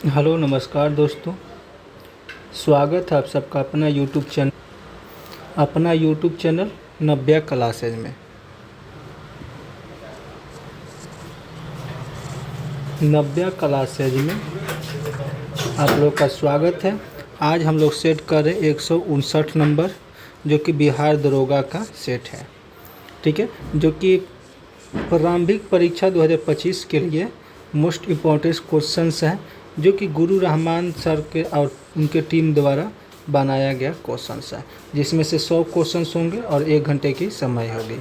Hello नमस्कार दोस्तों। स्वागत है आप सबका अपना यूट्यूब चैनल नव्या क्लासेज में। नव्या क्लासेज में आप लोग का स्वागत है। आज हम लोग सेट कर रहे 159 नंबर, जो कि बिहार दरोगा का सेट है। ठीक है, जो कि प्रारंभिक परीक्षा 2025 के लिए मोस्ट इम्पोर्टेंट क्वेश्चंस हैं, जो कि गुरु रहमान सर के और उनके टीम द्वारा बनाया गया क्वेश्चंस है, जिसमें से 100 क्वेश्चंस होंगे और 1 घंटे की समय होगी।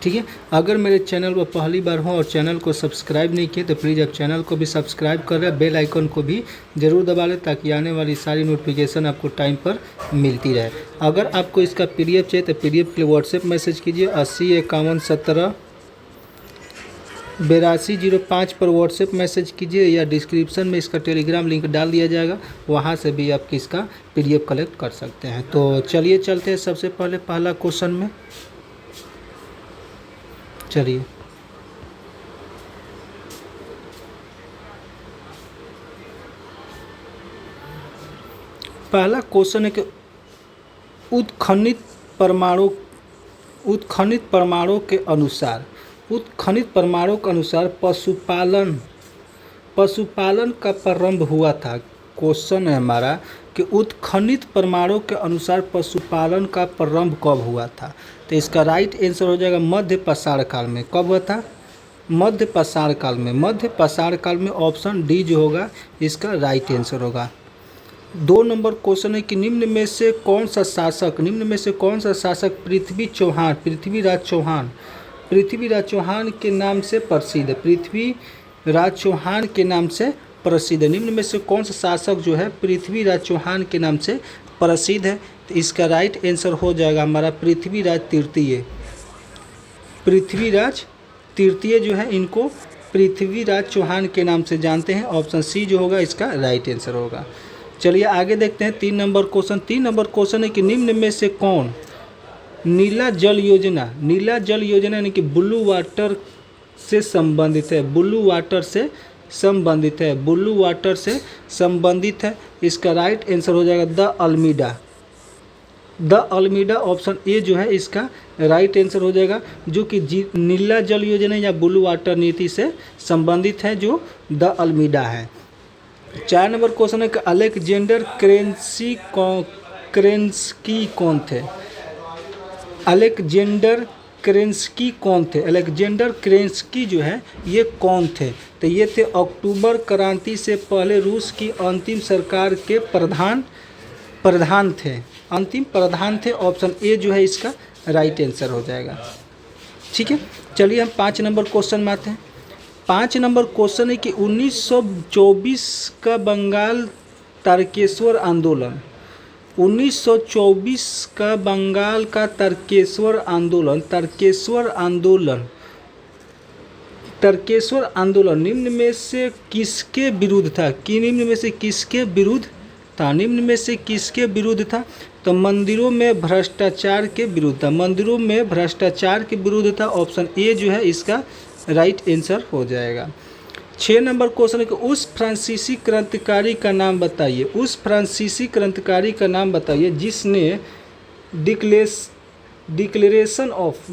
ठीक है, अगर मेरे चैनल पर पहली बार हो और चैनल को सब्सक्राइब नहीं किए तो प्लीज़ आप चैनल को भी सब्सक्राइब कर रहे हैं, बेल आइकन को भी ज़रूर दबा लें, ताकि आने वाली सारी नोटिफिकेशन आपको टाइम पर मिलती रहे। अगर आपको इसका PDF चाहिए तो PDF के लिए व्हाट्सएप मैसेज कीजिए 8051178205 पर व्हाट्सएप मैसेज कीजिए, या डिस्क्रिप्शन में इसका टेलीग्राम लिंक डाल दिया जाएगा, वहाँ से भी आप इसका PDF कलेक्ट कर सकते हैं। तो चलिए चलते हैं सबसे पहले पहला क्वेश्चन में। चलिए, पहला क्वेश्चन है कि उत्खनित परमाणु के अनुसार पशुपालन का प्रारंभ हुआ था। क्वेश्चन है हमारा कि उत्खनित परमाणु के अनुसार पशुपालन का प्रारंभ कब हुआ था। तो इसका राइट आंसर हो जाएगा मध्य पाषाण काल में। कब हुआ था? मध्य पाषाण काल में। मध्य पाषाण काल में ऑप्शन डी जो होगा इसका राइट आंसर होगा। 2 नंबर क्वेश्चन है कि निम्न में से कौन सा शासक पृथ्वीराज चौहान के नाम से प्रसिद्ध है। पृथ्वीराज चौहान के नाम से प्रसिद्ध है। निम्न में से कौन सा शासक जो है पृथ्वीराज चौहान के नाम से प्रसिद्ध है। तो इसका राइट आंसर हो जाएगा हमारा पृथ्वीराज तृतीय जो है, इनको पृथ्वीराज चौहान के नाम से जानते हैं। ऑप्शन सी जो होगा इसका राइट आंसर होगा। चलिए आगे देखते हैं 3 नंबर क्वेश्चन है कि निम्न में से कौन नीला जल योजना यानी कि ब्लू वाटर से संबंधित है। इसका राइट आंसर हो जाएगा द अल्मीडा। ऑप्शन ए जो है इसका राइट आंसर हो जाएगा, जो कि नीला जल योजना या ब्लू वाटर नीति से संबंधित है, जो द अल्मीडा है। 4 नंबर क्वेश्चन है कि अलेक्जेंडर केरेंस्की कौन थे। अलेक्जेंडर केरेंस्की जो है ये कौन थे। तो ये थे अक्टूबर क्रांति से पहले रूस की अंतिम सरकार के प्रधान थे। ऑप्शन ए जो है इसका राइट आंसर हो जाएगा। ठीक है, चलिए हम 5 नंबर क्वेश्चन में आते हैं। 5 नंबर क्वेश्चन है कि 1924 का बंगाल तारकेश्वर आंदोलन निम्न में से किसके विरुद्ध था। तो मंदिरों में भ्रष्टाचार के विरुद्ध था। ऑप्शन ए जो है इसका राइट आंसर हो जाएगा। 6 नंबर क्वेश्चन है कि उस फ्रांसीसी क्रांतिकारी का नाम बताइए जिसने declaration of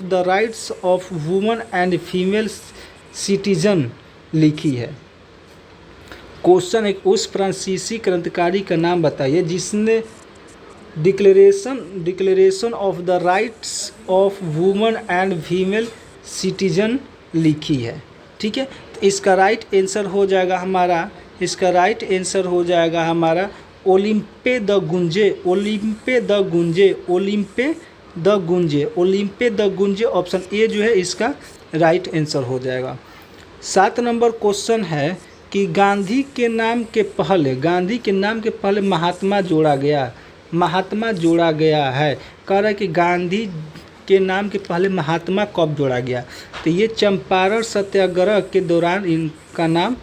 the rights of woman and female citizen लिखी है। क्वेश्चन है उस फ्रांसीसी क्रांतिकारी का नाम बताइए जिसने declaration of the rights of woman and female citizen लिखी है। ठीक है, तो इसका राइट आंसर हो जाएगा हमारा ओलिम्पे द गुंजे। ऑप्शन ए जो है इसका राइट आंसर हो जाएगा। 7 नंबर क्वेश्चन है कि गांधी के नाम के पहले महात्मा जोड़ा गया है। कह रहा है कि गांधी के नाम के पहले महात्मा कब जोड़ा गया। तो ये चंपारण सत्याग्रह के दौरान इनका नाम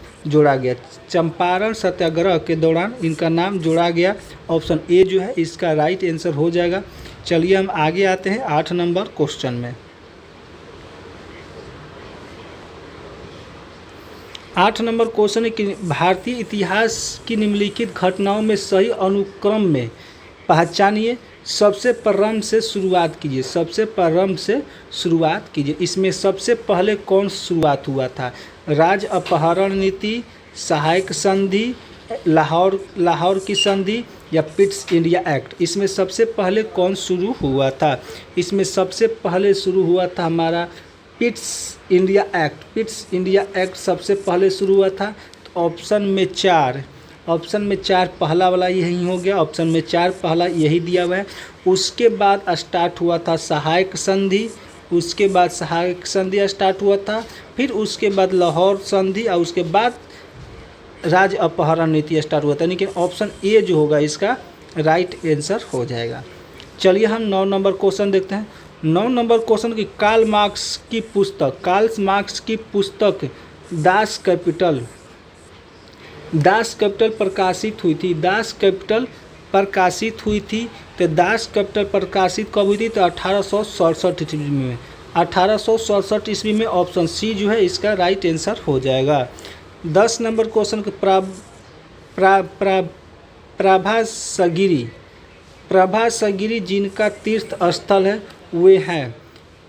जोड़ा गया। ऑप्शन ए जो है इसका राइट आंसर हो जाएगा। चलिए हम आगे आते हैं 8 नंबर क्वेश्चन में। 8 नंबर क्वेश्चन है कि भारतीय इतिहास की निम्नलिखित घटनाओं में सही अनुक्रम में पहचानिए। सबसे प्रारंभ से शुरुआत कीजिए। सबसे प्रारंभ से शुरुआत कीजिए। इसमें सबसे पहले कौन शुरुआत हुआ था? राज्य अपहरण नीति, सहायक संधि, लाहौर की संधि या पिट्स इंडिया एक्ट? इसमें सबसे पहले कौन शुरू हुआ था? इसमें सबसे पहले शुरू हुआ था हमारा Pitt's India act. Pitt's India act सबसे पहले शुरू हुआ था। तो ऑप्शन में चार पहला वाला यही हो गया। ऑप्शन में 4 पहला यही दिया हुआ है। उसके बाद स्टार्ट हुआ था सहायक संधि। उसके बाद सहायक संधि स्टार्ट हुआ था। फिर उसके बाद लाहौर संधि और उसके बाद राज्य अपहरण नीति स्टार्ट हुआ था। लेकिन ऑप्शन ए जो होगा इसका राइट आंसर हो जाएगा। चलिए हम 9 नंबर क्वेश्चन देखते हैं। 9 नंबर क्वेश्चन की कार्ल मार्क्स की पुस्तक दास कैपिटल प्रकाशित हुई थी। दास कैपिटल प्रकाशित हुई थी। तो दास कैपिटल प्रकाशित कब हुई थी? तो 1867 ईस्वी में। 1867 ईस्वी में। ऑप्शन सी जो है इसका राइट आंसर हो जाएगा। 10 नंबर क्वेश्चन के प्रभासगिरी जिनका तीर्थ स्थल है वे हैं।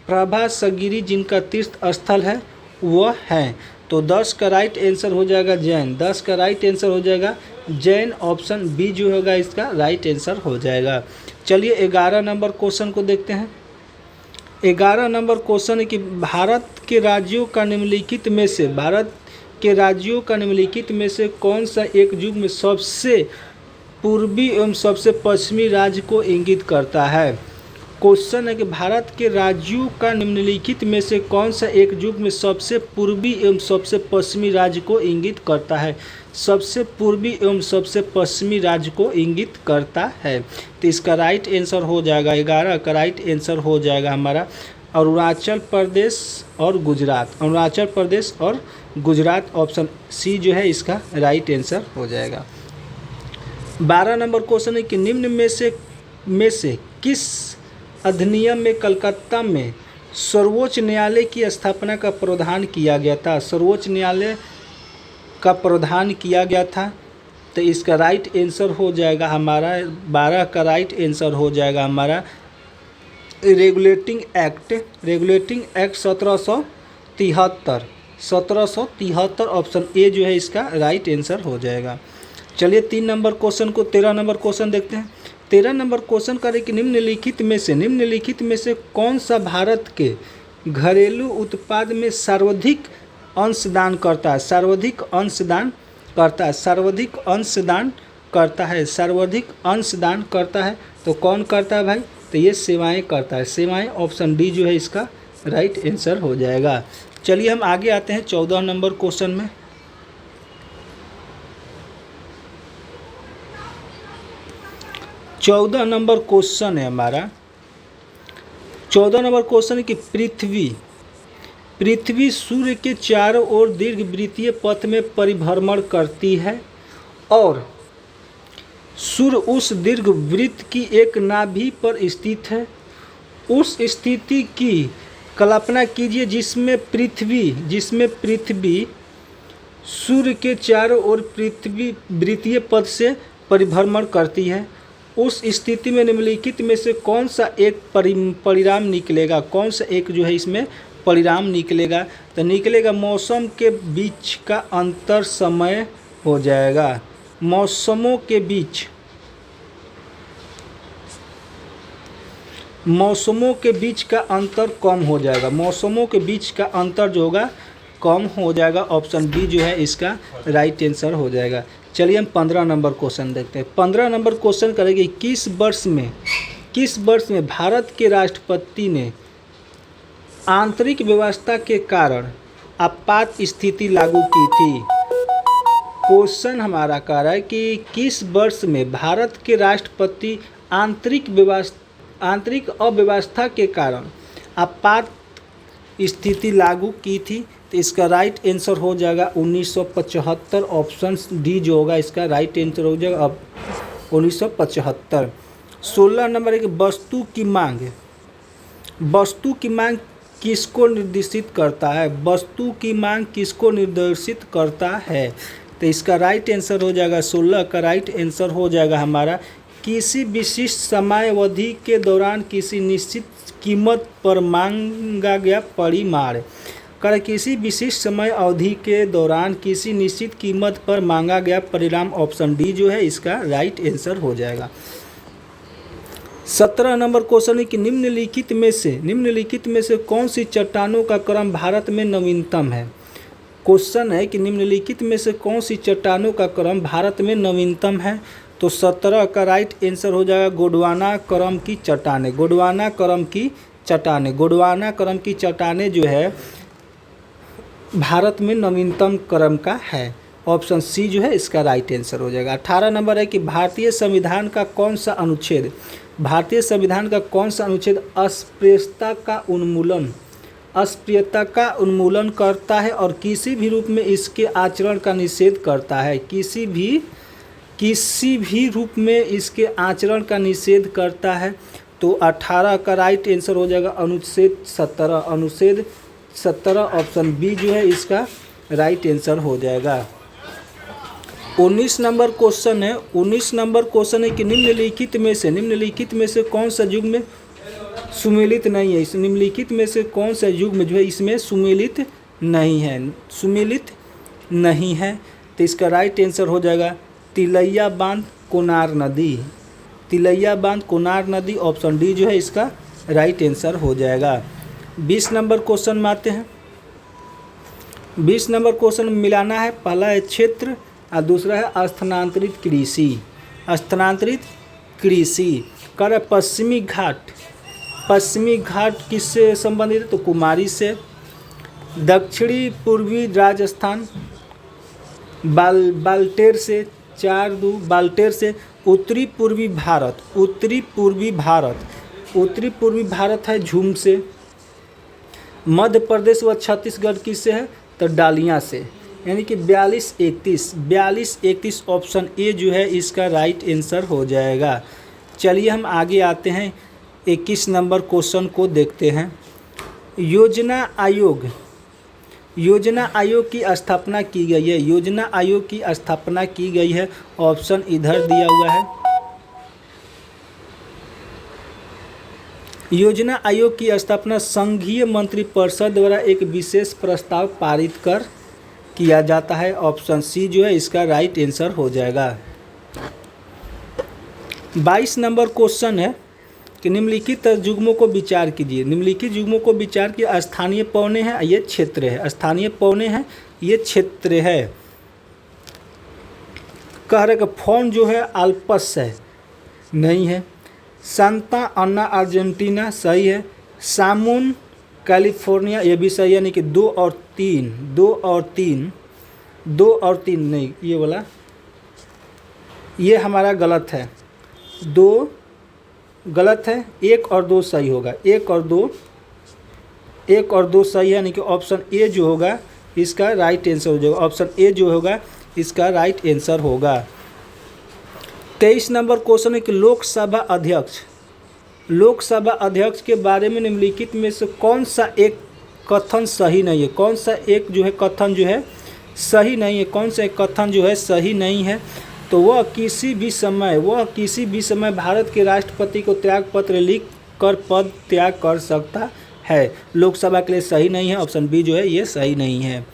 प्रभासगिरी जिनका तीर्थ स्थल है वह हैं। तो 10 का राइट आंसर हो जाएगा जैन। 10 का राइट आंसर हो जाएगा जैन। ऑप्शन बी जो होगा इसका राइट आंसर हो जाएगा। चलिए 11 नंबर क्वेश्चन को देखते हैं। 11 नंबर क्वेश्चन है कि भारत के राज्यों का निम्नलिखित में से कौन सा एक युग में सबसे पूर्वी एवं सबसे पश्चिमी राज्य को इंगित करता है? क्वेश्चन है कि भारत के राज्यों का निम्नलिखित में से कौन सा एक युग में सबसे पूर्वी एवं सबसे पश्चिमी राज्य को इंगित करता है? सबसे पूर्वी एवं सबसे पश्चिमी राज्य को इंगित करता है। तो इसका राइट आंसर हो जाएगा 11 का राइट आंसर हो जाएगा हमारा अरुणाचल प्रदेश और गुजरात। ऑप्शन सी जो है इसका राइट आंसर हो जाएगा। 12 नंबर क्वेश्चन है कि निम्न में से किस अधिनियम में कलकत्ता में सर्वोच्च न्यायालय की स्थापना का प्रावधान किया गया था? सर्वोच्च न्यायालय का प्रावधान किया गया था। तो इसका राइट आंसर हो जाएगा हमारा 12 का राइट आंसर हो जाएगा हमारा रेगुलेटिंग एक्ट 1773। ऑप्शन ए जो है इसका राइट आंसर हो जाएगा। चलिए 3 नंबर क्वेश्चन को 13 नंबर क्वेश्चन देखते हैं। 13 नंबर क्वेश्चन करे कि निम्नलिखित में से कौन सा भारत के घरेलू उत्पाद में सर्वाधिक अंशदान करता है? सर्वाधिक अंशदान करता है। तो कौन करता है भाई? तो ये सेवाएं करता है। सेवाएं। ऑप्शन डी जो है इसका राइट आंसर हो जाएगा। चलिए हम आगे आते हैं 14 नंबर क्वेश्चन में। 14 नंबर क्वेश्चन है हमारा। 14 नंबर क्वेश्चन है कि पृथ्वी सूर्य के चारों ओर दीर्घवृत्तीय पथ में परिभ्रमण करती है और सूर्य उस दीर्घवृत्त की एक नाभि पर स्थित है। उस स्थिति की कल्पना कीजिए जिसमें पृथ्वी सूर्य के चारों ओर पृथ्वी वृत्तीय पथ से परिभ्रमण करती है। उस स्थिति में निम्नलिखित में से कौन सा एक परिणाम निकलेगा? कौन सा एक जो है इसमें परिणाम निकलेगा? तो निकलेगा मौसम के बीच का अंतर समय हो जाएगा। मौसमों के बीच का अंतर कम हो जाएगा। मौसमों के बीच का अंतर जो होगा कम हो जाएगा। ऑप्शन बी जो है इसका राइट आंसर हो जाएगा। चलिए हम 15 नंबर क्वेश्चन देखते हैं। 15 नंबर क्वेश्चन करेंगे किस वर्ष में भारत के राष्ट्रपति ने आंतरिक व्यवस्था के कारण आपात स्थिति लागू की थी? क्वेश्चन हमारा कह रहा है कि किस वर्ष में भारत के राष्ट्रपति आंतरिक अव्यवस्था के कारण आपात स्थिति लागू की थी? तो इसका राइट आंसर हो जाएगा 1975। ऑप्शन डी जो होगा इसका राइट आंसर हो जाएगा अब 1975। 16 नंबर है कि वस्तु की मांग किसको निर्देशित करता है? वस्तु की मांग किसको निर्देशित करता है? तो इसका राइट आंसर हो जाएगा 16 का राइट आंसर हो जाएगा हमारा किसी विशिष्ट समयावधि के दौरान किसी निश्चित कीमत पर मांगा गया परिमाण। कर किसी विशिष्ट समय अवधि के दौरान किसी निश्चित कीमत पर मांगा गया परिणाम, ऑप्शन डी जो है इसका राइट आंसर हो जाएगा। 17 नंबर क्वेश्चन है कि निम्नलिखित में से कौन सी चट्टानों का क्रम भारत में नवीनतम है? क्वेश्चन है कि निम्नलिखित में से कौन सी चट्टानों का क्रम भारत में नवीनतम है? तो 17 का राइट आंसर हो जाएगा गोंडवाना क्रम की चट्टानें। गोंडवाना क्रम की चट्टानें जो है भारत में नवीनतम क्रम का है, ऑप्शन सी जो है इसका राइट आंसर हो जाएगा। 18 नंबर है कि भारतीय संविधान का कौन सा अनुच्छेद अस्पृश्यता का उन्मूलन करता है और किसी भी रूप में इसके आचरण का निषेध करता है? किसी भी रूप में इसके आचरण का निषेध करता है। तो 18 का राइट आंसर हो जाएगा अनुच्छेद 17 ऑप्शन बी जो है इसका राइट आंसर हो जाएगा। 19 नंबर क्वेश्चन है कि निम्नलिखित में से कौन सा युग्म सुमेलित नहीं है? इस निम्नलिखित में से कौन सा युग्म जो है इसमें सुमेलित नहीं है? तो इसका राइट आंसर हो जाएगा तिलैया बांध कोनार नदी, ऑप्शन डी जो है इसका राइट आंसर हो जाएगा। 20 नंबर क्वेश्चन में आते हैं। 20 नंबर क्वेश्चन मिलाना है, पहला है क्षेत्र और दूसरा है स्थानांतरित कृषि। कर पश्चिमी घाट किससे संबंधित है? तो कुमारी से। दक्षिणी पूर्वी राजस्थान बाल्टेर से। उत्तरी पूर्वी भारत है झूम से। मध्य प्रदेश व छत्तीसगढ़ किससे है? तो डालियाँ से। यानी कि 42-31 ऑप्शन ए जो है इसका राइट आंसर हो जाएगा। चलिए हम आगे आते हैं, 21 नंबर क्वेश्चन को देखते हैं। योजना आयोग की स्थापना की गई है। ऑप्शन इधर दिया हुआ है। योजना आयोग की स्थापना संघीय मंत्रिपरिषद द्वारा एक विशेष प्रस्ताव पारित कर किया जाता है। ऑप्शन सी जो है इसका राइट आंसर हो जाएगा। 22 नंबर क्वेश्चन है कि निम्नलिखित युग्मों को विचार कीजिए। निम्नलिखित युग्मों को विचार किए। स्थानीय पौने हैं, ये क्षेत्र है। स्थानीय पौने हैं, ये क्षेत्र है। कह रहे कि फोन जो है अल्पस है, नहीं है। सांता अन्ना अर्जेंटीना सही है। सामुन कैलिफोर्निया ये भी सही है, यानी कि 2 और 3 नहीं, ये वाला ये हमारा गलत है। 2 गलत है, 1 और 2 सही होगा। 1 और 2 सही है, यानी कि ऑप्शन ए जो होगा इसका राइट आंसर हो जाएगा। ऑप्शन ए जो होगा इसका राइट आंसर होगा। 23 नंबर क्वेश्चन है कि लोकसभा अध्यक्ष के बारे में निम्नलिखित में से कौन सा एक कथन सही नहीं है? कौन सा एक जो है कथन जो है सही नहीं है? कौन सा एक कथन जो है सही नहीं है? तो वह किसी भी समय भारत के राष्ट्रपति को त्यागपत्र लिख कर पद त्याग कर सकता है। लोकसभा के लिए सही नहीं है, ऑप्शन बी जो है ये सही नहीं है।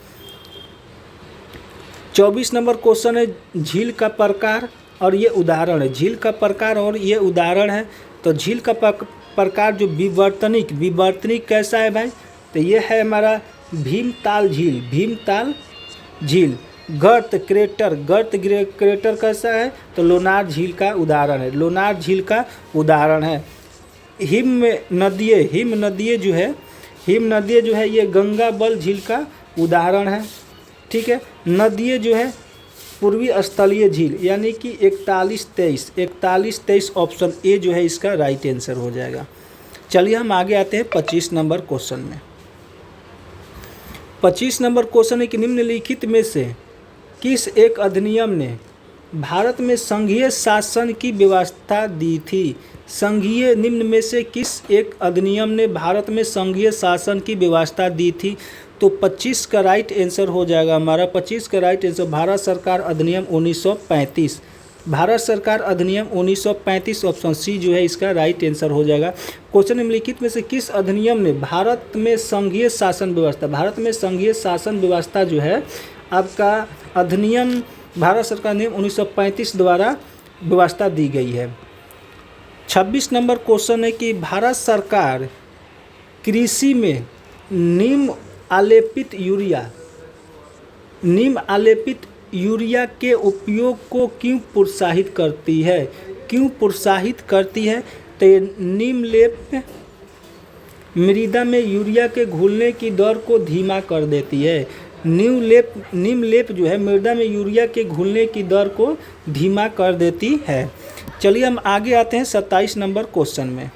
24 नंबर क्वेश्चन है झील का प्रकार और ये उदाहरण है। झील का प्रकार और ये उदाहरण है। तो झील का प्रकार जो विवर्तनिक कैसा है भाई? तो ये है हमारा भीमताल झील। गर्त क्रेटर कैसा है? तो लोनार झील का उदाहरण है। हिम नदिये जो है ये गंगाबल झील का उदाहरण है। ठीक है। नदिये जो है पूर्वी स्थलीय झील, यानी कि 41-23 ऑप्शन ए जो है इसका राइट आंसर हो जाएगा। चलिए हम आगे आते हैं 25 नंबर क्वेश्चन में। 25 नंबर क्वेश्चन है कि निम्नलिखित में से किस एक अधिनियम भारत में संघीय शासन की व्यवस्था दी थी। संघीय निम्न में से किस एक अधिनियम ने भारत में संघीय शासन की व्यवस्था दी थी? तो 25 का राइट आंसर हो जाएगा हमारा। 25 का राइट आंसर भारत सरकार अधिनियम 1935। भारत सरकार अधिनियम 1935 ऑप्शन सी जो है इसका राइट आंसर हो जाएगा। क्वेश्चन निम्नलिखित में से किस अधिनियम ने भारत में संघीय शासन व्यवस्था, भारत में संघीय शासन व्यवस्था जो है आपका अधिनियम भारत सरकार नियम 1935 द्वारा व्यवस्था दी गई है। 26 नंबर क्वेश्चन है कि भारत सरकार कृषि में नीम आलेपित यूरिया के उपयोग को क्यों प्रोत्साहित करती है? क्यों प्रोत्साहित करती है? तो ये नीम लेप मृदा में यूरिया के घुलने की दर को धीमा कर देती है। नीम लेप जो है मृदा में यूरिया के घुलने की दर को धीमा कर देती है। चलिए हम आगे आते हैं 27 नंबर क्वेश्चन में।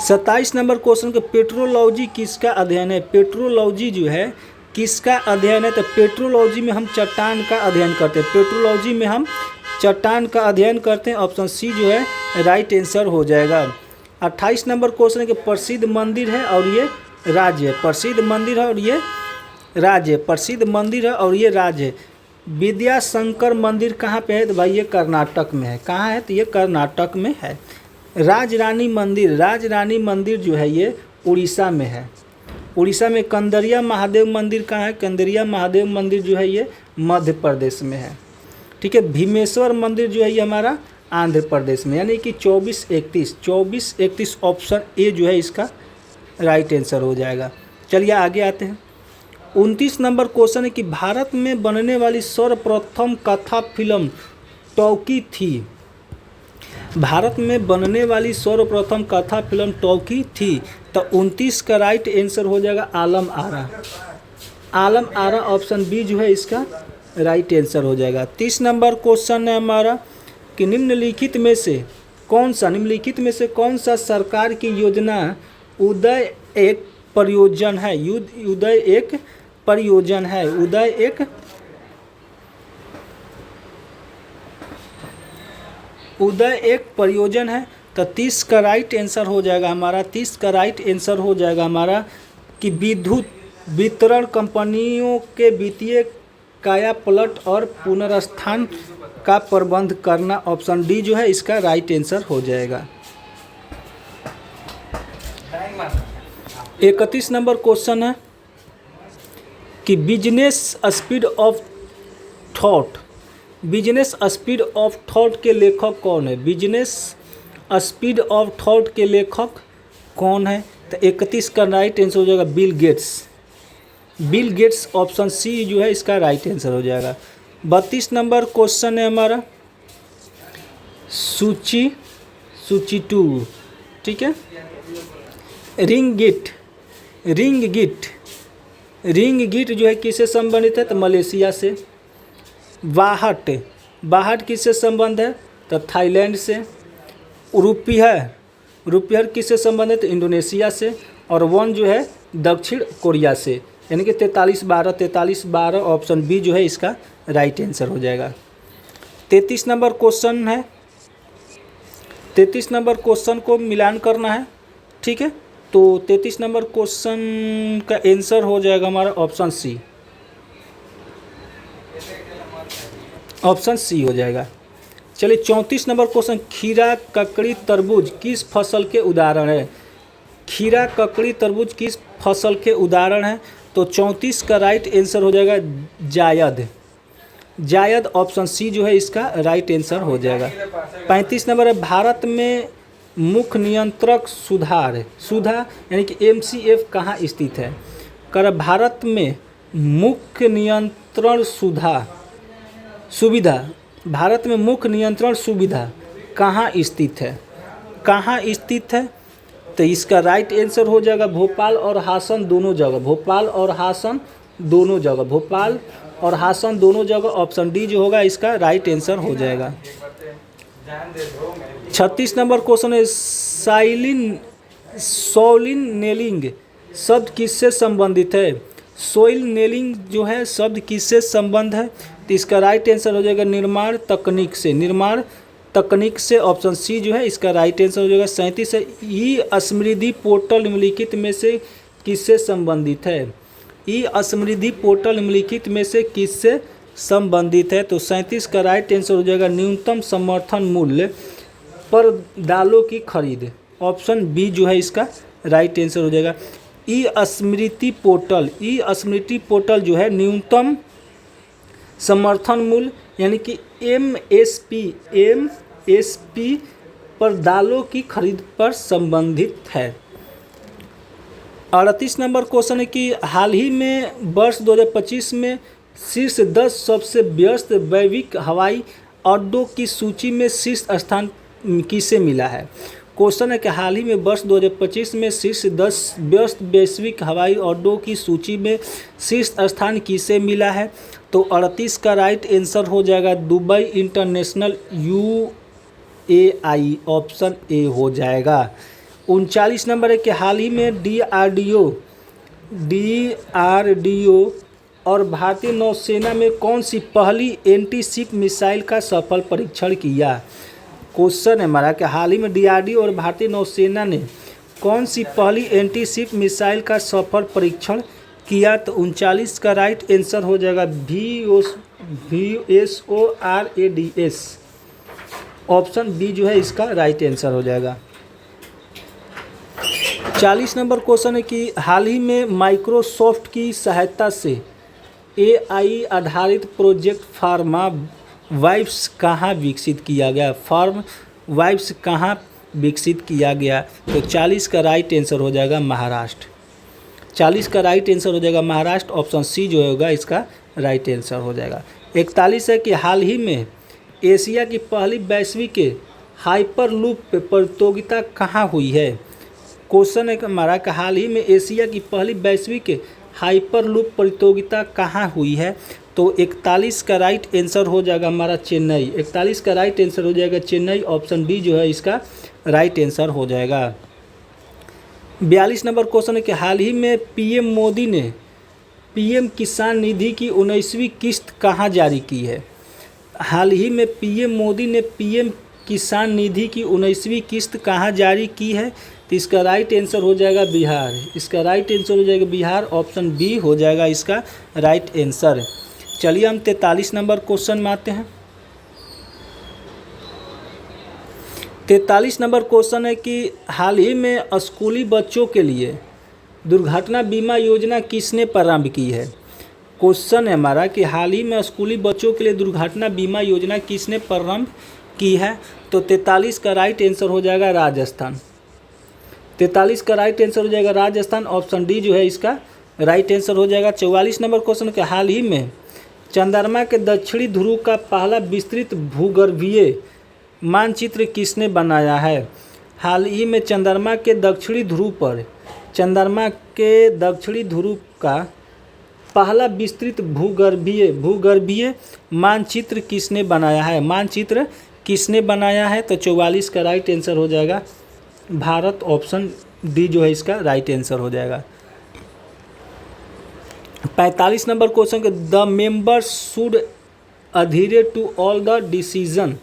27 नंबर क्वेश्चन के पेट्रोलॉजी किसका अध्ययन है? पेट्रोलॉजी जो है किसका अध्ययन है? तो पेट्रोलॉजी में हम चट्टान का अध्ययन करते हैं। पेट्रोलॉजी में हम चट्टान का अध्ययन करते हैं। ऑप्शन सी जो है राइट आंसर हो जाएगा। 28 नंबर क्वेश्चन है कि प्रसिद्ध मंदिर है और ये राज्य है। प्रसिद्ध मंदिर है और ये राज्य है। प्रसिद्ध मंदिर है और ये राज्य है। विद्याशंकर मंदिर कहाँ पे है? तो भाई ये कर्नाटक में है। कहाँ है? तो ये कर्नाटक में है। राजरानी मंदिर जो है ये उड़ीसा में है। उड़ीसा में। कंदरिया महादेव मंदिर कहाँ है? कंदरिया महादेव मंदिर जो है ये मध्य प्रदेश में है। ठीक है। भीमेश्वर मंदिर जो है ये हमारा आंध्र प्रदेश में, यानी कि 2431 ऑप्शन ए जो है इसका राइट आंसर हो जाएगा। चलिए आगे आते हैं। 29 नंबर क्वेश्चन है कि भारत में बनने वाली सर्वप्रथम कथा फिल्म टॉकी थी। भारत में बनने वाली सर्वप्रथम कथा फिल्म टॉकी थी। तो 29 का राइट आंसर हो जाएगा आलम आरा। आलम आरा ऑप्शन बी जो है इसका राइट आंसर हो जाएगा। 30 नंबर क्वेश्चन है हमारा कि निम्नलिखित में से कौन सा सरकार की योजना उदय एक परियोजन है? उदय एक परियोजन है। उदय एक परियोजन है। तो 30 का राइट आंसर हो जाएगा हमारा। 30 का राइट आंसर हो जाएगा हमारा कि विद्युत वितरण कंपनियों के वित्तीय कायापलट और पुनर्स्थान का प्रबंध करना। ऑप्शन डी जो है इसका राइट आंसर हो जाएगा। 31 नंबर क्वेश्चन है कि बिजनेस स्पीड ऑफ थॉट के लेखक कौन है? बिजनेस स्पीड ऑफ थॉट के लेखक कौन है? तो 31 का राइट आंसर हो जाएगा बिल गेट्स। ऑप्शन सी जो है इसका राइट आंसर हो जाएगा। 32 नंबर क्वेश्चन है हमारा सूची 2। ठीक है। रिंग गिट जो है किससे संबंधित है? तो मलेशिया से। बाहट किससे संबंध है? तो थाईलैंड से। रुपहर किससे संबंधित है? तो इंडोनेशिया से। और वन जो है दक्षिण कोरिया से, यानी कि 43-12 ऑप्शन बी जो है इसका राइट आंसर हो जाएगा। 33 नंबर क्वेश्चन है। 33 नंबर क्वेश्चन को मिलान करना है। ठीक है। तो 33 नंबर क्वेश्चन का आंसर हो जाएगा हमारा ऑप्शन सी। ऑप्शन सी हो जाएगा। चलिए 34 नंबर क्वेश्चन, खीरा ककड़ी तरबूज किस फसल के उदाहरण है? खीरा ककड़ी तरबूज किस फसल के उदाहरण है? तो 34 का राइट आंसर हो जाएगा जायद। ऑप्शन सी जो है इसका राइट आंसर हो जाएगा। 35 नंबर है, भारत में मुख्य नियंत्रक सुधा यानी कि MCF कहाँ स्थित है? कर भारत में मुख्य नियंत्रण सुविधा भारत में मुख्य नियंत्रण सुविधा कहाँ स्थित है? तो इसका राइट आंसर हो जाएगा भोपाल और हासन दोनों जगह। ऑप्शन डी जो होगा इसका राइट आंसर हो जाएगा। 36 नंबर क्वेश्चन है, सॉइलिन नेलिंग शब्द किससे संबंधित है? सोइल नेलिंग जो है शब्द किससे संबंध है, तो इसका राइट आंसर हो जाएगा निर्माण तकनीक से, निर्माण तकनीक से। ऑप्शन सी जो है इसका राइट आंसर हो जाएगा। 37 है, ई समृद्धि पोर्टल निम्नलिखित में से किससे संबंधित है, ई समृद्धि पोर्टल निम्नलिखित में से किससे संबंधित है, तो 37 का राइट आंसर हो जाएगा न्यूनतम समर्थन मूल्य पर दालों की खरीद। ऑप्शन बी जो है इसका राइट आंसर हो जाएगा। ई स्मृति पोर्टल, ई स्मृति पोर्टल जो है न्यूनतम समर्थन मूल्य यानी कि एमएसपी पर दालों की खरीद पर संबंधित है। 38 नंबर क्वेश्चन है कि हाल ही में वर्ष 2025 में शीर्ष 10 सबसे व्यस्त वैश्विक हवाई अड्डों की सूची में शीर्ष स्थान किसे मिला है। क्वेश्चन है कि हाल ही में वर्ष 2025 में शीर्ष 10 व्यस्त वैश्विक हवाई अड्डों की सूची में शीर्ष स्थान किसे मिला है, तो 38 का राइट आंसर हो जाएगा Dubai international UAI, option A हो जाएगा। 39 नंबर है कि हाल ही में DRDO और भारतीय नौसेना में कौन सी पहली एंटी शिप मिसाइल का सफल परीक्षण किया। क्वेश्चन है हमारा कि हाल ही में DRDO और भारतीय नौसेना ने कौन सी पहली एंटी शिप मिसाइल का सफल परीक्षण किया, तो 39 का राइट आंसर हो जाएगा VSORADS, ऑप्शन बी जो है इसका राइट आंसर हो जाएगा। 40 नंबर क्वेश्चन है कि हाल ही में माइक्रोसॉफ्ट की सहायता से AI आधारित प्रोजेक्ट फार्मा वाइप्स कहाँ विकसित किया गया, फार्म वाइप्स कहाँ विकसित किया गया, तो 40 का राइट आंसर हो जाएगा महाराष्ट्र। 40 का राइट आंसर हो जाएगा महाराष्ट्र, ऑप्शन सी जो होगा इसका राइट आंसर हो जाएगा। 41 है कि हाल ही में एशिया की पहली वैश्विक हाइपरलूप प्रतियोगिता कहाँ हुई है। क्वेश्चन है हमारा कि हाल ही में एशिया की पहली वैश्विक हाइपरलूप प्रतियोगिता कहाँ हुई है, तो 41 का राइट आंसर हो जाएगा हमारा चेन्नई। 41 का राइट आंसर हो जाएगा चेन्नई, ऑप्शन बी जो है इसका राइट आंसर हो जाएगा। 42 नंबर क्वेश्चन है कि हाल ही में PM मोदी ने PM किसान निधि की 19वीं किस्त कहाँ जारी की है। हाल ही में PM मोदी ने PM किसान निधि की 19वीं किस्त कहाँ जारी की है, तो इसका राइट आंसर हो जाएगा बिहार। इसका राइट आंसर हो जाएगा बिहार, ऑप्शन बी हो जाएगा इसका राइट आंसर। चलिए हम 43 नंबर क्वेश्चन में आते हैं। 43 नंबर क्वेश्चन है कि हाल ही में स्कूली बच्चों के लिए दुर्घटना बीमा योजना किसने प्रारंभ की है। क्वेश्चन है हमारा कि हाल ही में स्कूली बच्चों के लिए दुर्घटना बीमा योजना किसने प्रारंभ की है, तो 43 का राइट आंसर हो जाएगा राजस्थान। 43 का राइट आंसर हो जाएगा राजस्थान, ऑप्शन डी जो है इसका राइट आंसर हो जाएगा। 44 नंबर क्वेश्चन के हाल ही में चंद्रमा के दक्षिणी ध्रुव का पहला विस्तृत भूगर्भीय मानचित्र किसने बनाया है। हाल ही में चंद्रमा के दक्षिणी ध्रुव का पहला विस्तृत भूगर्भीय मानचित्र किसने बनाया है, मानचित्र किसने बनाया है, तो 44 का राइट आंसर हो जाएगा भारत, ऑप्शन डी जो है इसका राइट आंसर हो जाएगा। 45 नंबर क्वेश्चन के the members should adhere to all the decision,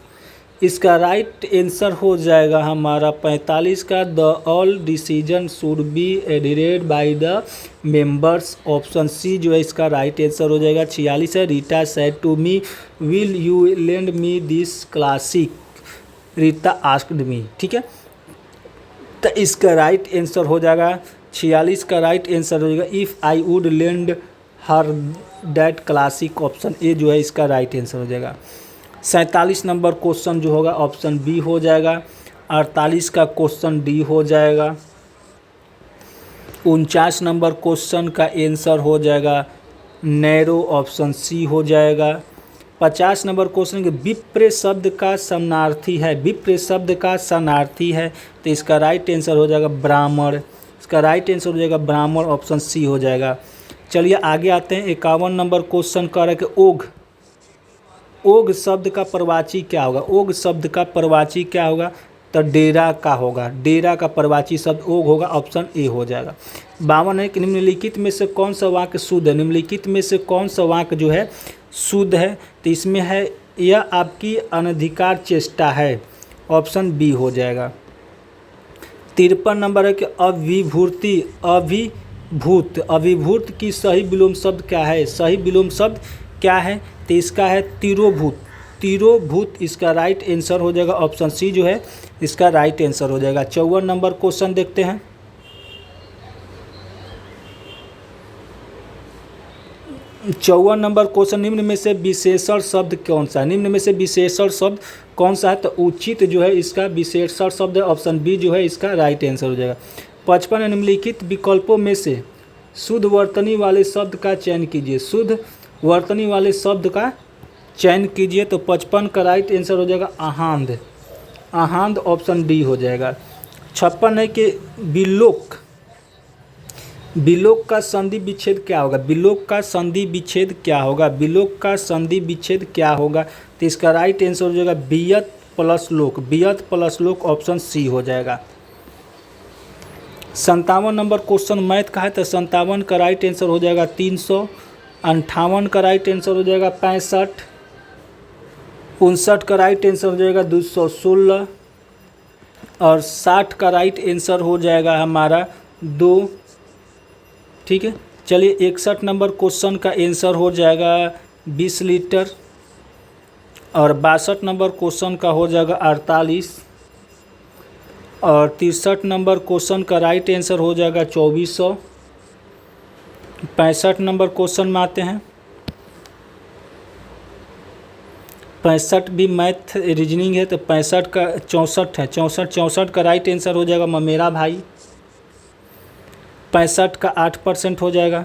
इसका राइट आंसर हो जाएगा हमारा 45 का the all decision should be adhered by the members, option C जो है इसका राइट आंसर हो जाएगा। 46 है Rita said to me will you lend me this classic, Rita asked me, ठीक है, तो इसका राइट आंसर हो जाएगा 46 का राइट आंसर हो जाएगा if I would lend her that classic, option A जो है इसका राइट आंसर हो जाएगा। 47 नंबर क्वेश्चन जो होगा ऑप्शन बी हो जाएगा। 48 का क्वेश्चन डी हो जाएगा। 49 नंबर क्वेश्चन का आंसर हो जाएगा नैरो, ऑप्शन सी हो जाएगा। 50 नंबर क्वेश्चन के विप्र शब्द का समानार्थी है, विप्र शब्द का समानार्थी है, तो इसका राइट आंसर हो जाएगा ब्राह्मण, इसका राइट आंसर हो जाएगा ब्राह्मण, ऑप्शन सी हो जाएगा। चलिए आगे आते हैं। 51 नंबर क्वेश्चन कह रहा है कि ओघ शब्द का प्रवाची क्या होगा। ओघ शब्द का प्रवाची क्या होगा, तो डेरा का होगा, डेरा का प्रवाची शब्द ओघ होगा, ऑप्शन ए हो जाएगा। 52 है कि निम्नलिखित में से कौन सा वाक्य शुद्ध है, निम्नलिखित में से कौन सा वाक्य जो है शुद्ध है, तो इसमें है यह आपकी अनधिकार चेष्टा है, ऑप्शन बी हो जाएगा। 53 नंबर है कि अभिभूति अभिभूत, अभिभूत की सही विलोम शब्द क्या है, सही विलोम शब्द क्या है, तो इसका है तिरोभूत, तिरोभूत इसका राइट आंसर हो जाएगा, ऑप्शन सी जो है इसका राइट आंसर हो जाएगा। 54 नंबर क्वेश्चन देखते हैं। 54 नंबर क्वेश्चन, निम्न में से विशेषण शब्द कौन सा है, निम्न में से विशेषण शब्द कौन सा है, तो उचित जो है इसका विशेषण शब्द है, ऑप्शन बी जो है इसका राइट आंसर हो जाएगा। 55 निम्नलिखित विकल्पों में से शुद्ध वर्तनी वाले शब्द का चयन कीजिए, शुद्ध वर्तनी वाले शब्द का चयन कीजिए, तो 55 का राइट आंसर हो जाएगा आहांद, आहांद ऑप्शन डी हो जाएगा। 56 है कि बिलोक, बिलोक का संधि विच्छेद क्या होगा, बिलोक का संधि विच्छेद क्या होगा, बिलोक का संधि विच्छेद क्या होगा, तो इसका राइट आंसर हो जाएगा बियत प्लस लोक, बियत प्लस लोक ऑप्शन सी हो जाएगा। 57 नंबर क्वेश्चन मैथ का है, तो 57 का राइट आंसर हो जाएगा 300, 58 का राइट आंसर हो जाएगा 65, 59 का राइट आंसर हो जाएगा 216 और 60 का राइट आंसर हो जाएगा हमारा 2। ठीक है, चलिए 61 नंबर क्वेश्चन का आंसर हो जाएगा 20 लीटर और 62 नंबर क्वेश्चन का हो जाएगा 48 और 63 नंबर क्वेश्चन का राइट आंसर हो जाएगा 2400। 65 नंबर क्वेश्चन में आते हैं, 65 भी मैथ रीजनिंग है, तो 65 का 64 है, 64 का राइट आंसर हो जाएगा मेरा भाई, 65 का 8% हो जाएगा।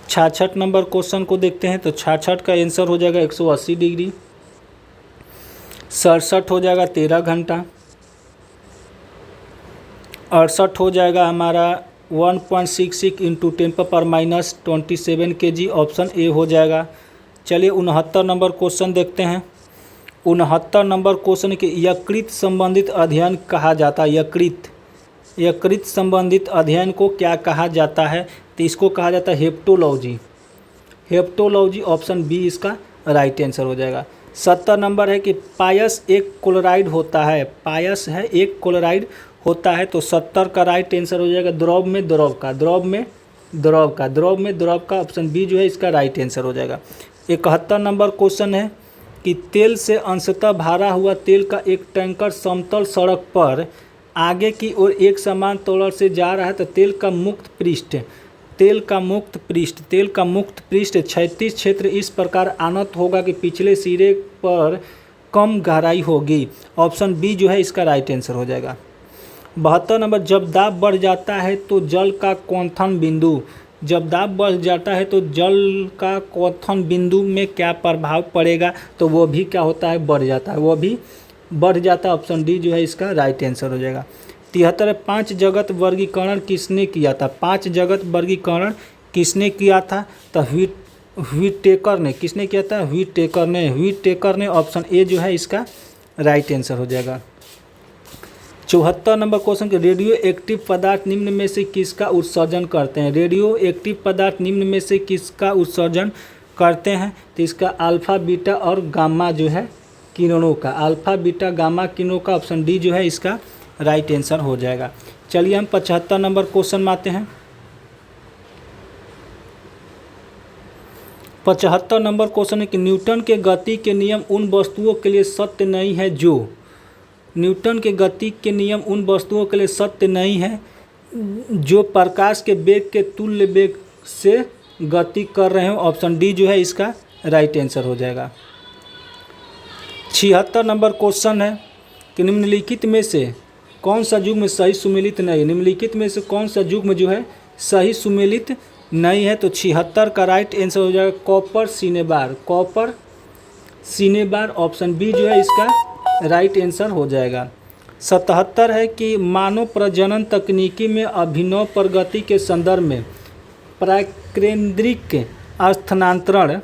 66 नंबर क्वेश्चन को देखते हैं, तो 66 का आंसर हो जाएगा 180 डिग्री, 67 हो जाएगा 13 घंटा, 68 हो जाएगा हमारा 1.66 इंटू 10⁻⁻27 kg, ऑप्शन ए हो जाएगा। चलिए 69 नंबर क्वेश्चन देखते हैं। 69 नंबर क्वेश्चन के यकृत संबंधित अध्ययन कहा जाता है, यकृत संबंधित अध्ययन को क्या कहा जाता है, तो इसको कहा जाता है हेप्टोलॉजी, हेप्टोलॉजी ऑप्शन बी इसका राइट आंसर हो जाएगा। 70 नंबर है कि पायस एक क्लोराइड होता है, पायस है एक क्लोराइड होता है, तो 70 का राइट आंसर हो जाएगा द्रव में द्रव का, द्रव में द्रव का, द्रव में द्रव का, ऑप्शन बी जो है इसका राइट आंसर हो जाएगा। 71 नंबर क्वेश्चन है कि तेल से अंशतः भरा हुआ तेल का एक टैंकर समतल सड़क पर आगे की ओर एक समान तौर से जा रहा है, तो तेल का मुक्त पृष्ठ, तेल का मुक्त पृष्ठ, तेल का मुक्त पृष्ठ क्षैतिज क्षेत्र इस प्रकार आनत होगा कि पिछले सिरे पर कम गहराई होगी, ऑप्शन बी जो है इसका राइट आंसर हो जाएगा। 72 नंबर, जब दाब बढ़ जाता है तो जल का क्वथन बिंदु, जब दाब बढ़ जाता है तो जल का क्वथन बिंदु में क्या प्रभाव पड़ेगा, तो वो भी क्या होता है, बढ़ जाता है, वो भी बढ़ जाता है, ऑप्शन डी जो है इसका राइट आंसर हो जाएगा। 73 5 जगत वर्गीकरण किसने किया था, 5 जगत वर्गीकरण किसने किया था, तो व्हिटेकर ने, किसने किया था, व्हिटेकर ने, ऑप्शन ए जो है इसका राइट आंसर हो जाएगा। 74 नंबर क्वेश्चन के रेडियो एक्टिव पदार्थ निम्न में से किसका उत्सर्जन करते हैं, रेडियो एक्टिव पदार्थ निम्न में से किसका उत्सर्जन करते हैं, तो इसका अल्फा बीटा और गामा जो है किरणों का, अल्फा बीटा गामा किरणों का, ऑप्शन डी जो है इसका राइट आंसर हो जाएगा। चलिए हम 75 नंबर क्वेश्चन में आते हैं। 75 नंबर क्वेश्चन है कि न्यूटन के गति के नियम उन वस्तुओं के लिए सत्य नहीं है जो, न्यूटन के गति के नियम उन वस्तुओं के लिए सत्य नहीं है जो प्रकाश के वेग के तुल्य वेग से गति कर रहे हो, ऑप्शन डी जो है इसका राइट आंसर हो जाएगा। 76 नंबर क्वेश्चन है कि निम्नलिखित में से कौन सा युग्म सही सुमेलित नहीं है, निम्नलिखित में से कौन सा युग्म जो है सही सुमेलित नहीं है, तो 76 का राइट आंसर हो जाएगा copper cinnabar, copper cinnabar, option B जो है इसका राइट आंसर हो जाएगा। 77 है कि मानव प्रजनन तकनीकी में अभिनव प्रगति के संदर्भ में प्राकेंद्रिक स्थानांतरण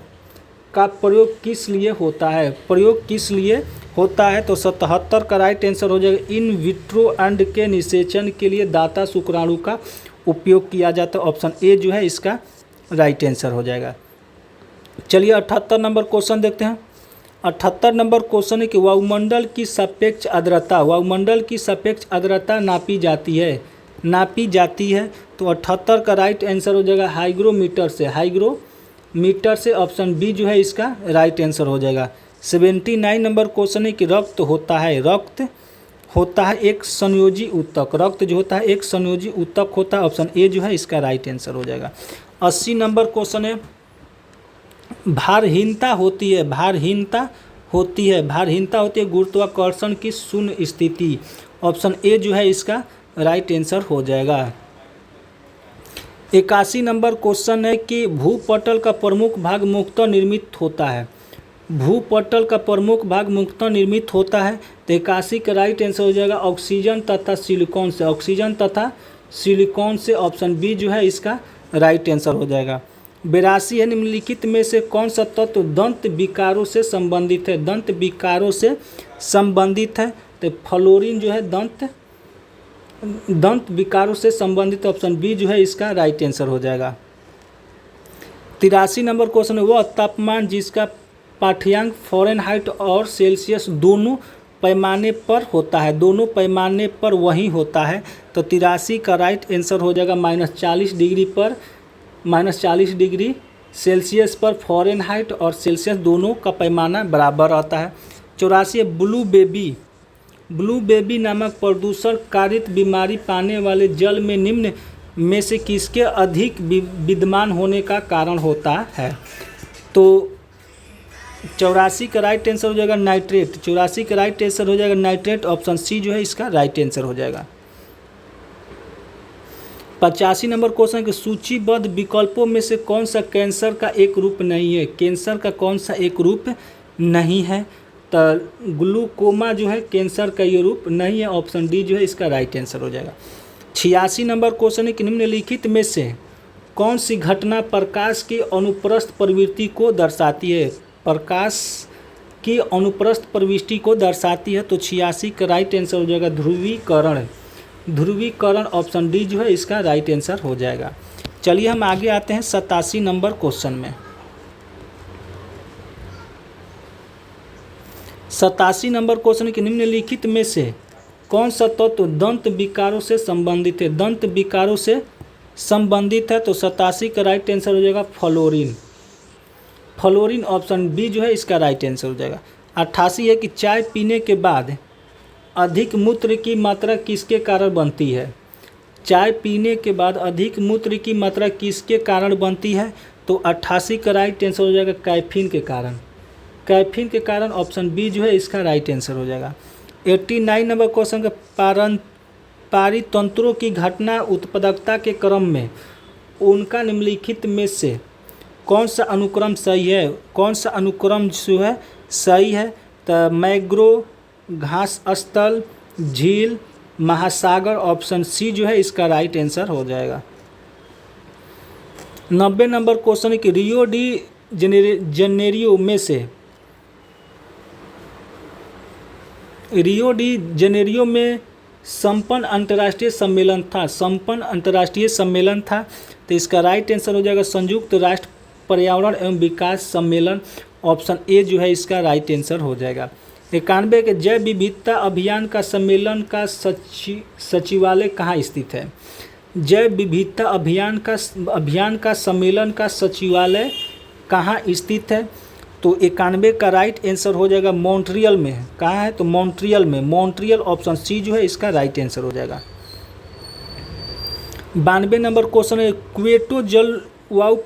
का प्रयोग किस लिए होता है, प्रयोग किस लिए होता है, तो 77 का राइट आंसर हो जाएगा इन विट्रो अंड के निषेचन के लिए दाता शुक्राणु का उपयोग किया जाता है। ऑप्शन ए जो है इसका राइट आंसर हो जाएगा। चलिए 78 नंबर क्वेश्चन देखते हैं। 78 नंबर क्वेश्चन है कि वायुमंडल की सापेक्ष आर्द्रता, वायुमंडल की सापेक्ष आर्द्रता नापी जाती है। तो 78 का राइट आंसर हो जाएगा हाइग्रोमीटर से। ऑप्शन बी जो है इसका राइट आंसर हो जाएगा। 79 नंबर क्वेश्चन है कि रक्त होता है एक संयोजी ऊतक, रक्त जो होता है एक संयोजी ऊतक होता है। ऑप्शन ए जो है इसका राइट आंसर हो जाएगा। 80 नंबर क्वेश्चन है भारहीनता होती है गुरुत्वाकर्षण की शून्य स्थिति। ऑप्शन ए जो है इसका राइट आंसर हो जाएगा। 81 नंबर क्वेश्चन है कि भूपटल का प्रमुख भाग मुक्तः निर्मित होता है। तो 81 का राइट आंसर हो जाएगा ऑक्सीजन तथा सिलिकॉन से। ऑप्शन बी जो है इसका राइट आंसर हो जाएगा। 82 है निम्नलिखित में से कौन सा तत्व दंत विकारों से संबंधित है। तो फ्लोरीन जो है दंत विकारों से संबंधित। ऑप्शन बी जो है इसका राइट आंसर हो जाएगा। 83 नंबर क्वेश्चन है वह तापमान जिसका पाठ्यांक फ़ारेनहाइट और सेल्सियस दोनों पैमाने पर होता है, वही होता है। तो 83 का राइट आंसर हो जाएगा -40 डिग्री सेल्सियस पर फ़ारेनहाइट और सेल्सियस दोनों का पैमाना बराबर आता है। 84 ब्लू बेबी नामक प्रदूषण कारित बीमारी पाने वाले जल में निम्न में से किसके अधिक विद्यमान होने का कारण होता है। तो 84 का राइट आंसर हो जाएगा नाइट्रेट। ऑप्शन सी जो है इसका राइट आंसर हो जाएगा। 85 नंबर क्वेश्चन के सूचीबद्ध विकल्पों में से कौन सा कैंसर का एक रूप नहीं है। तो ग्लूकोमा जो है कैंसर का ये रूप नहीं है। ऑप्शन डी जो है इसका राइट आंसर हो जाएगा। 86 नंबर क्वेश्चन है कि निम्नलिखित में से कौन सी घटना प्रकाश की अनुप्रस्थ प्रवृत्ति को दर्शाती है। तो 86 का राइट आंसर हो जाएगा ध्रुवीकरण। ऑप्शन डी जो है इसका राइट आंसर हो जाएगा। चलिए हम आगे आते हैं 87 नंबर क्वेश्चन में। 87 नंबर क्वेश्चन के निम्नलिखित में से कौन सा तत्व दंत विकारों से संबंधित है। तो 87 का राइट आंसर हो जाएगा फ्लोरीन। ऑप्शन बी जो है इसका राइट आंसर हो जाएगा। 88 है कि चाय पीने के बाद अधिक मूत्र की मात्रा किसके कारण बनती है। तो 88 का राइट आंसर हो जाएगा कैफीन के कारण। ऑप्शन बी जो है इसका राइट आंसर हो जाएगा। 89 नंबर क्वेश्चन का पारितंत्रों की घटना उत्पादकता के क्रम में उनका निम्नलिखित में से कौन सा अनुक्रम सही है। तो मैंग्रो, घास स्थल, झील, महासागर। ऑप्शन सी जो है इसका राइट आंसर हो जाएगा। 90 नंबर क्वेश्चन है कि रियो डी जेनेरियो में संपन्न अंतर्राष्ट्रीय सम्मेलन था। तो इसका राइट आंसर हो जाएगा संयुक्त राष्ट्र पर्यावरण एवं विकास सम्मेलन। ऑप्शन ए जो है इसका राइट आंसर हो जाएगा। 91 के जैव विविधता अभियान का सम्मेलन का सचिवालय कहाँ स्थित है। जैव विविधता अभियान का सम्मेलन का सचिवालय कहाँ स्थित है। तो 91 का राइट आंसर हो जाएगा मॉन्ट्रियल में। कहाँ है। तो मॉन्ट्रियल। ऑप्शन सी जो है इसका राइट आंसर हो जाएगा। 92 नंबर क्वेश्चन है क्योटो जलवायु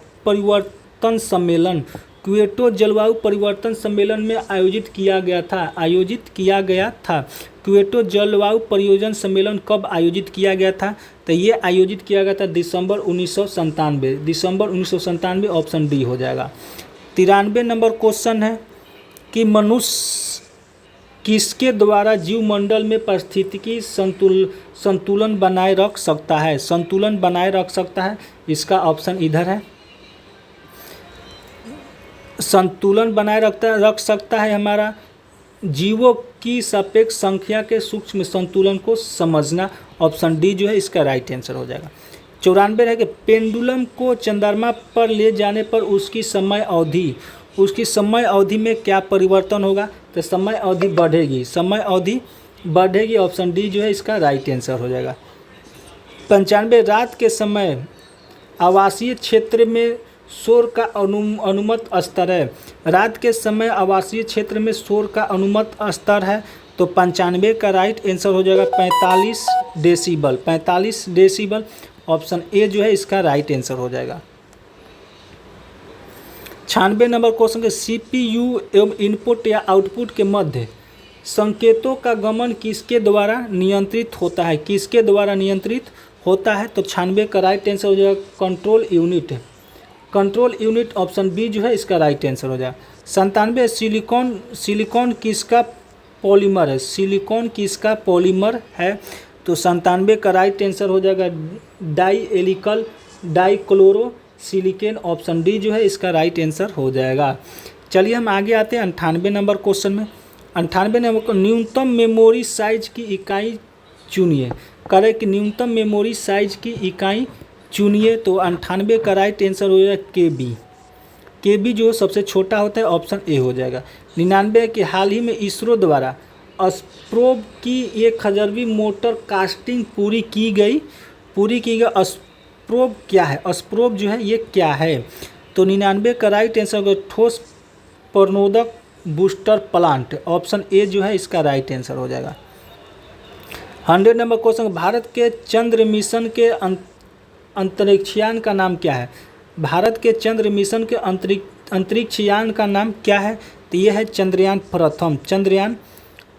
परिवर्तन सम्मेलन में आयोजित किया गया था। क्योटो जलवायु परियोजना सम्मेलन कब आयोजित किया गया था। तो ये आयोजित किया गया था दिसंबर 1997। ऑप्शन डी हो जाएगा। 93 नंबर क्वेश्चन है कि मनुष्य किसके द्वारा जीवमंडल में पारिस्थितिकी संतुलन बनाए रख सकता है। इसका ऑप्शन इधर है। संतुलन बनाए रख सकता है हमारा जीवों की सापेक्ष संख्या के सूक्ष्म संतुलन को समझना। ऑप्शन डी जो है इसका राइट आंसर हो जाएगा। 94 है कि पेंडुलम को चंद्रमा पर ले जाने पर उसकी समय अवधि में क्या परिवर्तन होगा? तो समय अवधि बढ़ेगी। ऑप्शन डी जो है इसका राइट आंसर हो जाएगा। 95 रात के समय आवासीय क्षेत्र में शोर का अनुमत स्तर है। रात के समय आवासीय क्षेत्र में शोर का अनुमत स्तर है, तो 95 का राइट आंसर हो जाएगा 45 डेसिबल। 45 डेसिबल ऑप्शन ए जो है इसका राइट आंसर हो जाएगा। 96 नंबर क्वेश्चन के CPU एवं इनपुट या आउटपुट के मध्य संकेतों का गमन किसके द्वारा नियंत्रित होता है? तो 96 का राइट आंसर हो जाएगा कंट्रोल यूनिट ऑप्शन बी जो है इसका राइट आंसर हो जाएगा। 97 सिलिकॉन किसका पॉलीमर है? तो 97 का राइट आंसर हो जाएगा डाइक्लोरो सिलिकॉन ऑप्शन डी जो है इसका राइट आंसर हो जाएगा। चलिए हम आगे आते हैं 98 नंबर क्वेश्चन में। 98 नंबर को न्यूनतम मेमोरी साइज की इकाई चुनिए। करें कि न्यूनतम मेमोरी साइज की इकाई चुनिए, तो 98 का राइट आंसर हो जाएगा केबी जो सबसे छोटा होता है, ऑप्शन ए हो जाएगा। 99 के हाल ही में इसरो द्वारा अस्प्रोब की 1000वीं मोटर कास्टिंग पूरी की गई। अस्प्रोब क्या है? अस्प्रोब जो है ये क्या है? तो 99 का राइट आंसर होगा ठोस प्रणोदक बूस्टर प्लांट, ऑप्शन ए जो है इसका राइट आंसर हो जाएगा। 100 नंबर क्वेश्चन, भारत के चंद्र मिशन के अंतरिक्षयान का नाम क्या है? भारत के चंद्र मिशन के अंतरिक्षयान का नाम क्या है? तो यह है चंद्रयान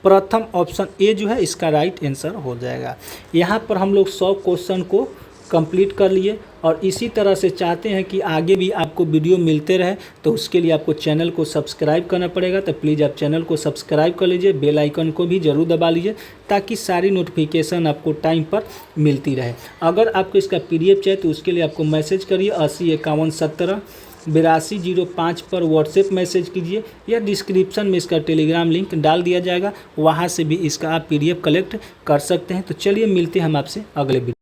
प्रथम ऑप्शन ए जो है इसका राइट आंसर हो जाएगा। यहाँ पर हम लोग 100 क्वेश्चन को कंप्लीट कर लिए और इसी तरह से चाहते हैं कि आगे भी आपको वीडियो मिलते रहे, तो उसके लिए आपको चैनल को सब्सक्राइब करना पड़ेगा। तो प्लीज़ आप चैनल को सब्सक्राइब कर लीजिए, बेल आइकन को भी ज़रूर दबा लीजिए ताकि सारी नोटिफिकेशन आपको टाइम पर मिलती रहे। अगर आपको इसका PDF चाहिए तो उसके लिए आपको मैसेज करिए 80 51 17 8205 पर व्हाट्सएप मैसेज कीजिए, या डिस्क्रिप्शन में इसका टेलीग्राम लिंक डाल दिया जाएगा, वहाँ से भी इसका आप PDF कलेक्ट कर सकते हैं। तो चलिए मिलते हैं हम आपसे अगले वीडियो।